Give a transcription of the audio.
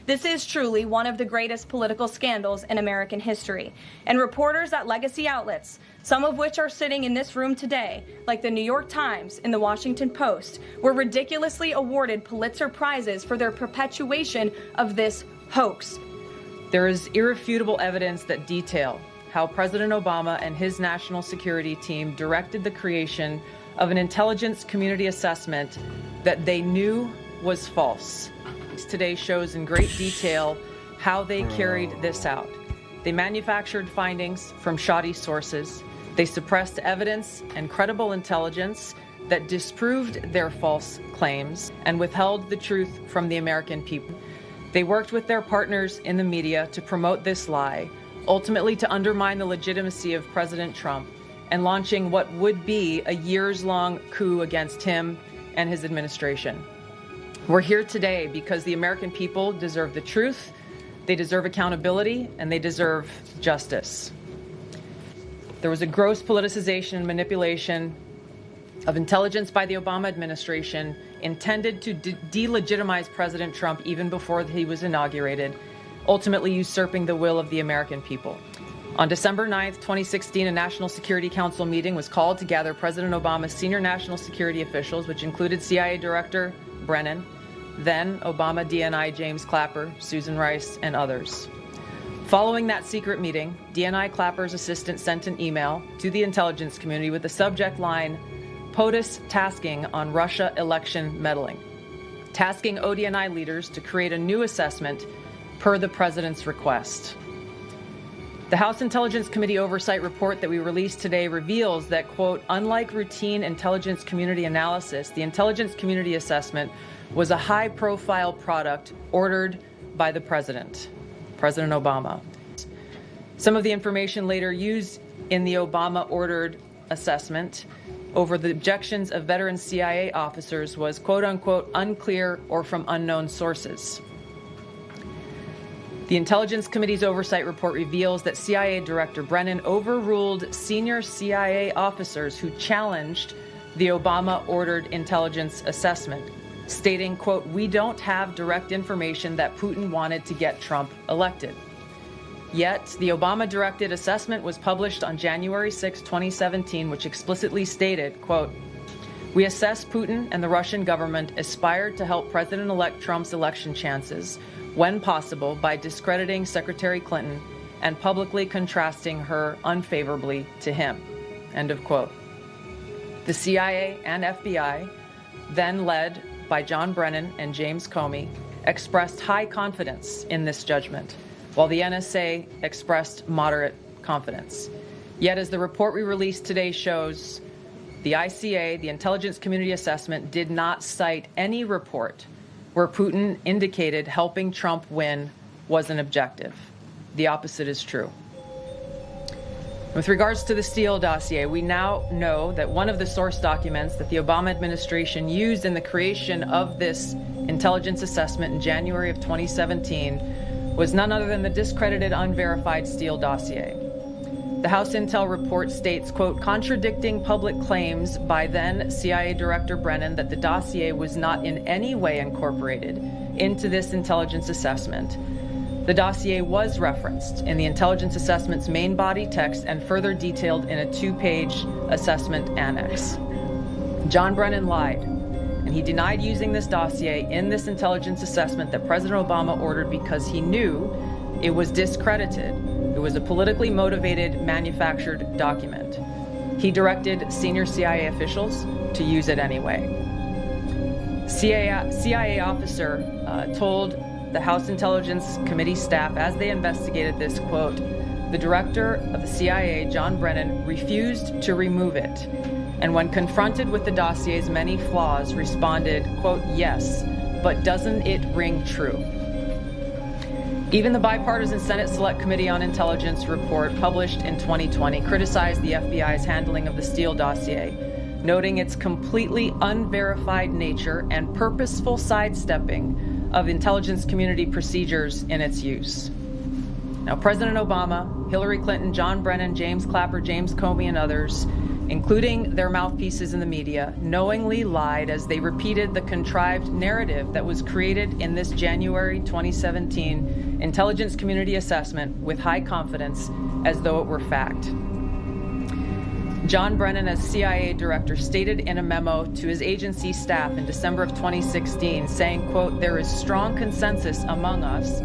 This is truly one of the greatest political scandals in American history. And reporters at legacy outlets, some of which are sitting in this room today, like the New York Times and the Washington Post, were ridiculously awarded Pulitzer Prizes for their perpetuation of this hoax. There is irrefutable evidence that detail how President Obama and his national security team directed the creation of an intelligence community assessment that they knew was false. Today shows in great detail how they carried this out. They manufactured findings from shoddy sources. They suppressed evidence and credible intelligence that disproved their false claims and withheld the truth from the American people. They worked with their partners in the media to promote this lie, ultimately to undermine the legitimacy of President Trump and launching what would be a years-long coup against him and his administration. We're here today because the American people deserve the truth, they deserve accountability, and they deserve justice. There was a gross politicization and manipulation of intelligence by the Obama administration intended to delegitimize President Trump even before he was inaugurated, ultimately usurping the will of the American people. On December 9th, 2016, a National Security Council meeting was called to gather President Obama's senior national security officials, which included CIA Director Brennan, then Obama DNI James Clapper, Susan Rice, and others. Following that secret meeting, DNI Clapper's assistant sent an email to the intelligence community with the subject line, POTUS tasking on Russia election meddling, tasking ODNI leaders to create a new assessment per the president's request. The House Intelligence Committee Oversight Report that we released today reveals that, quote, unlike routine intelligence community analysis, the intelligence community assessment was a high-profile product ordered by the President Obama. Some of the information later used in the Obama-ordered assessment over the objections of veteran CIA officers was, quote-unquote, unclear or from unknown sources. The Intelligence Committee's oversight report reveals that CIA Director Brennan overruled senior CIA officers who challenged the Obama-ordered intelligence assessment, stating, quote, we don't have direct information that Putin wanted to get Trump elected. Yet, the Obama-directed assessment was published on January 6, 2017, which explicitly stated, quote, we assess Putin and the Russian government aspired to help President-elect Trump's election chances when possible by discrediting Secretary Clinton and publicly contrasting her unfavorably to him, end of quote. The CIA and FBI, then led by John Brennan and James Comey, expressed high confidence in this judgment, while the NSA expressed moderate confidence. Yet, as the report we released today shows, the ICA, the Intelligence Community Assessment, did not cite any report where Putin indicated helping Trump win was an objective. The opposite is true. With regards to the Steele dossier, we now know that one of the source documents that the Obama administration used in the creation of this intelligence assessment in January of 2017 was none other than the discredited, unverified Steele dossier. The House Intel report states, quote, contradicting public claims by then CIA Director Brennan that the dossier was not in any way incorporated into this intelligence assessment. The dossier was referenced in the intelligence assessment's main body text and further detailed in a 2-page assessment annex. John Brennan lied, and he denied using this dossier in this intelligence assessment that President Obama ordered because he knew it was discredited. It was a politically motivated, manufactured document. He directed senior CIA officials to use it anyway. CIA officer told the House Intelligence Committee staff as they investigated this, quote, the director of the CIA, John Brennan, refused to remove it, and when confronted with the dossier's many flaws, responded, quote, yes, but doesn't it ring true? Even the bipartisan Senate Select Committee on Intelligence report published in 2020 criticized the FBI's handling of the Steele dossier, noting its completely unverified nature and purposeful sidestepping of intelligence community procedures in its use. Now, President Obama, Hillary Clinton, John Brennan, James Clapper, James Comey, and others including their mouthpieces in the media, knowingly lied as they repeated the contrived narrative that was created in this January 2017 intelligence community assessment with high confidence as though it were fact. John Brennan, as CIA director, stated in a memo to his agency staff in December of 2016, saying, quote, "There is strong consensus among us